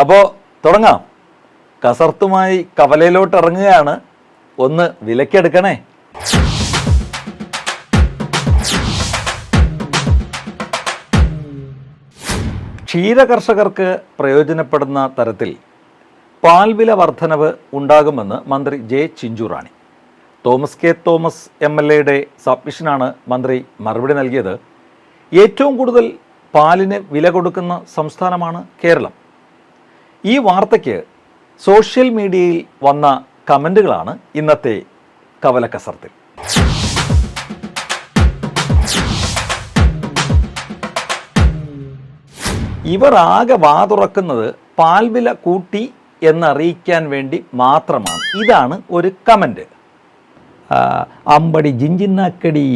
അപ്പോൾ തുടങ്ങാം. കസർത്തുമായി കവലയിലോട്ട് ഇറങ്ങുകയാണ്. ഒന്ന് വിലക്കെടുക്കണേ. ക്ഷീര കർഷകർക്ക് പ്രയോജനപ്പെടുന്ന തരത്തിൽ പാൽവില വർധനവ് ഉണ്ടാകുമെന്ന് മന്ത്രി ജെ ചിഞ്ചുറാണി. തോമസ് കെ തോമസ് MLAയുടെ സബ്മിഷനാണ് മന്ത്രി മറുപടി നൽകിയത്. ഏറ്റവും കൂടുതൽ പാലിന് വില കൊടുക്കുന്ന സംസ്ഥാനമാണ് കേരളം. ഈ വാർത്തയ്ക്ക് സോഷ്യൽ മീഡിയയിൽ വന്ന കമൻറ്റുകളാണ് ഇന്നത്തെ കവല കസർത്തിൽ. ഇവർ ആകെ വാതുറക്കുന്നത് പാൽവില കൂട്ടി എന്നറിയിക്കാൻ വേണ്ടി മാത്രമാണ്. ഇതാണ് ഒരു കമൻറ്റ്. അമ്പടി ജിഞ്ചിന്നാക്കടി.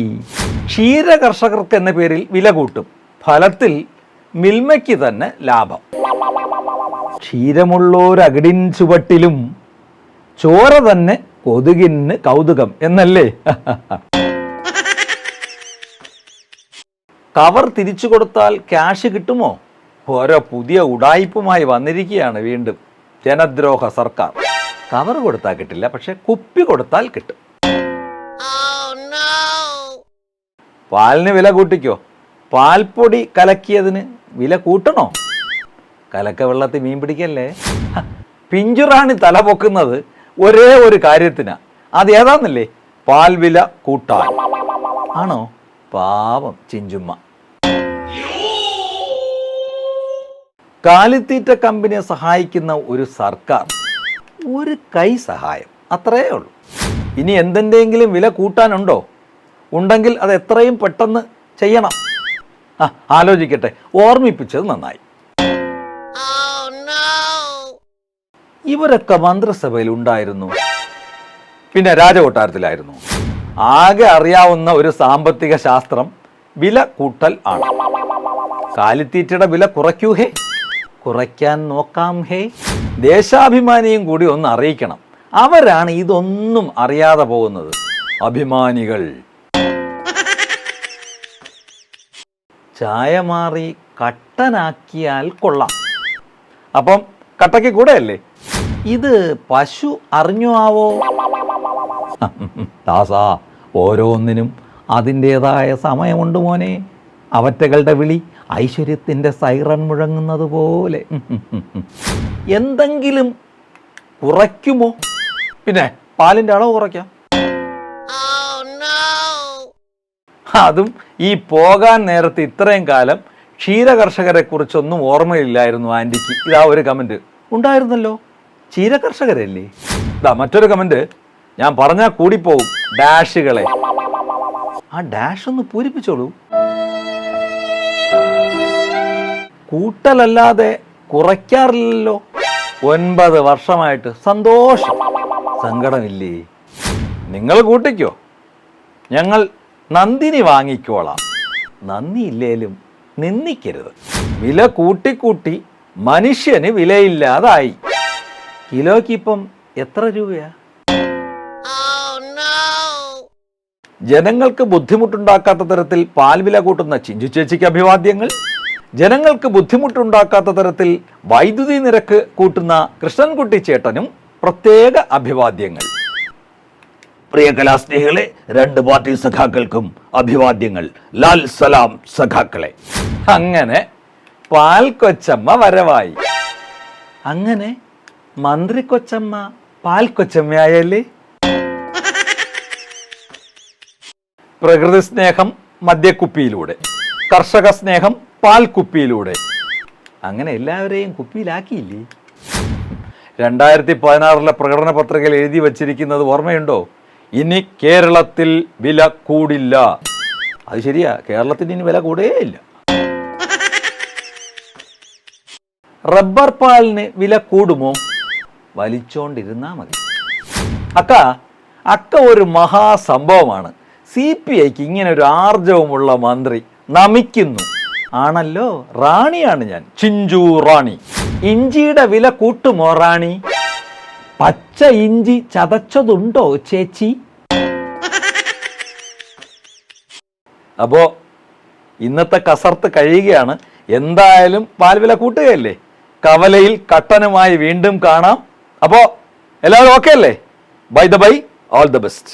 ക്ഷീര കർഷകർക്ക് എന്ന പേരിൽ വില കൂട്ടും, ഫലത്തിൽ മിൽമയ്ക്ക് തന്നെ ലാഭം. ക്ഷീരമുള്ളോരകിടിൻ ചുവട്ടിലും ചോര തന്നെ കൊതുകിന് കൗതുകം എന്നല്ലേ? കവർ തിരിച്ചു കൊടുത്താൽ ക്യാഷ് കിട്ടുമോ? ഓരോ പുതിയ ഉടായിപ്പുമായി വന്നിരിക്കുകയാണ് വീണ്ടും ജനദ്രോഹ സർക്കാർ. കവർ കൊടുത്താൽ കിട്ടില്ല, പക്ഷെ കുപ്പി കൊടുത്താൽ കിട്ടും. പാലിന് വില കൂട്ടിക്കോ, പാൽപ്പൊടി കലക്കിയതിന് വില കൂട്ടണോ? കലക്ക വെള്ളത്തിൽ മീൻ പിടിക്കല്ലേ? പിഞ്ചുറാണി തല പൊക്കുന്നത് ഒരേ ഒരു കാര്യത്തിനാ. അത് ഏതാന്നല്ലേ? പാൽവില കൂട്ടാൻ ആണോ? പാവം ചിഞ്ചുമ്മ. കാലിത്തീറ്റ കമ്പനിയെ സഹായിക്കുന്ന ഒരു സർക്കാർ, ഒരു കൈ സഹായം, അത്രയേ ഉള്ളൂ. ഇനി എന്തിൻ്റെയെങ്കിലും വില കൂട്ടാനുണ്ടോ? ഉണ്ടെങ്കിൽ അത് എത്രയും പെട്ടെന്ന് ചെയ്യണം. ആലോചിക്കട്ടെ, ഓർമ്മിപ്പിച്ചത് നന്നായി. ഇവരൊക്കെ മന്ത്രിസഭയിൽ ഉണ്ടായിരുന്നു, പിന്നെ രാജകൊട്ടാരത്തിലായിരുന്നു. ആകെ അറിയാവുന്ന ഒരു സാമ്പത്തിക ശാസ്ത്രം വില കൂട്ടൽ ആണ്. കാലിത്തീറ്റയുടെ വില കുറയ്ക്കൂ ഹേ, കുറയ്ക്കാൻ നോക്കാം ഹേ. ദേശാഭിമാനിയും കൂടി ഒന്ന് അറിയിക്കണം. അവരാണ് ഇതൊന്നും അറിയാതെ പോകുന്നത്. അഭിമാനികൾ. ചായ മാറി കട്ടനാക്കിയാൽ കൊള്ളാം. അപ്പം കട്ടയ്ക്ക് കൂടെ അല്ലേ? ഇത് പശു അറിഞ്ഞോ ആവോ? ദാസാ, ഓരോന്നിനും അതിൻ്റേതായ സമയമുണ്ട് മോനെ. അവറ്റകളുടെ വിളി ഐശ്വര്യത്തിൻ്റെ സൈറൺ മുഴങ്ങുന്നത് പോലെ. എന്തെങ്കിലും കുറയ്ക്കുമോ? പിന്നെ പാലിൻ്റെ അളവ് കുറയ്ക്കാം. അതും ഈ പോകാൻ നേരത്തെ ഇത്രയും കാലം ക്ഷീരകർഷകരെ കുറിച്ചൊന്നും ഓർമ്മയില്ലായിരുന്നു ആൻറ്റിക്ക്. ഇതാ ഒരു കമൻറ്റ് ഉണ്ടായിരുന്നല്ലോ, ക്ഷീരകർഷകരല്ലേ? ഇതാ മറ്റൊരു കമൻറ്റ്, ഞാൻ പറഞ്ഞാൽ കൂടിപ്പോവും, ഡാഷുകളെ. ആ ഡാഷ് ഒന്ന് പൂരിപ്പിച്ചോളൂ. കൂട്ടലല്ലാതെ കുറയ്ക്കാറില്ലല്ലോ 9 വർഷമായിട്ട്. സന്തോഷം, സങ്കടമില്ലേ? നിങ്ങൾ കൂട്ടിക്കോ, ഞങ്ങൾ നന്ദിനി വാങ്ങിക്കോളാം. നന്ദിയില്ലേലും നിന്ദിക്കരുത്. വില കൂട്ടിക്കൂട്ടി മനുഷ്യന് വിലയില്ലാതായി. കിലോയ്ക്ക് ഇപ്പം എത്ര രൂപയാ? ജനങ്ങൾക്ക് ബുദ്ധിമുട്ടുണ്ടാക്കാത്ത തരത്തിൽ പാൽ വില കൂട്ടുന്ന ചിഞ്ചു ചേച്ചിക്ക് അഭിവാദ്യങ്ങൾ. ജനങ്ങൾക്ക് ബുദ്ധിമുട്ടുണ്ടാക്കാത്ത തരത്തിൽ വൈദ്യുതി നിരക്ക് കൂട്ടുന്ന കൃഷ്ണൻകുട്ടി ചേട്ടനും പ്രത്യേക അഭിവാദ്യങ്ങൾ. പ്രിയ കലാസ്നേഹികളെ, 2 പാർട്ടി സഖാക്കൾക്കും അഭിവാദ്യങ്ങൾ. ലാൽ സലാം സഖാക്കളെ. അങ്ങനെ പാൽ കൊച്ചമ്മ വരവായി. അങ്ങനെ മന്ത്രി കൊച്ചമ്മ പാൽ കൊച്ചമ്മയായല്ലേ? പ്രകൃതി സ്നേഹം മദ്യക്കുപ്പിയിലൂടെ, കർഷക സ്നേഹം പാൽക്കുപ്പിയിലൂടെ. അങ്ങനെ എല്ലാവരെയും കുപ്പിയിലാക്കിയില്ലേ? 2016 പ്രകടന പത്രികയിൽ എഴുതി വച്ചിരിക്കുന്നത് ഓർമ്മയുണ്ടോ? ഇനി കേരളത്തിൽ വില കൂടില്ല. അത് ശരിയാ, കേരളത്തിന് ഇനി വില കൂടുകയില്ല. റബ്ബർ പാലിന് വില കൂടുമോ? വലിച്ചോണ്ടിരുന്നാ മതി. അക്ക ഒരു മഹാസംഭവമാണ്. CPIക്ക് ഇങ്ങനെ ഒരു ആർജവമുള്ള മന്ത്രി നമിക്കുന്നു. ആണല്ലോ, റാണിയാണ് ഞാൻ, ചിഞ്ചു റാണി. ഇഞ്ചിയുടെ വില കൂട്ടുമോ റാണി? പച്ച ഇഞ്ചി ചതച്ചതുണ്ടോ ചേച്ചി? അപ്പോൾ ഇന്നത്തെ കസർത്ത് കഴിയുകയാണ്. എന്തായാലും പാൽ വില കൂട്ടുകയല്ലേ? കവലയിൽ കട്ടനുമായി വീണ്ടും കാണാം. അപ്പോൾ എല്ലാവരും ഓക്കെ അല്ലേ? By the by, all the best.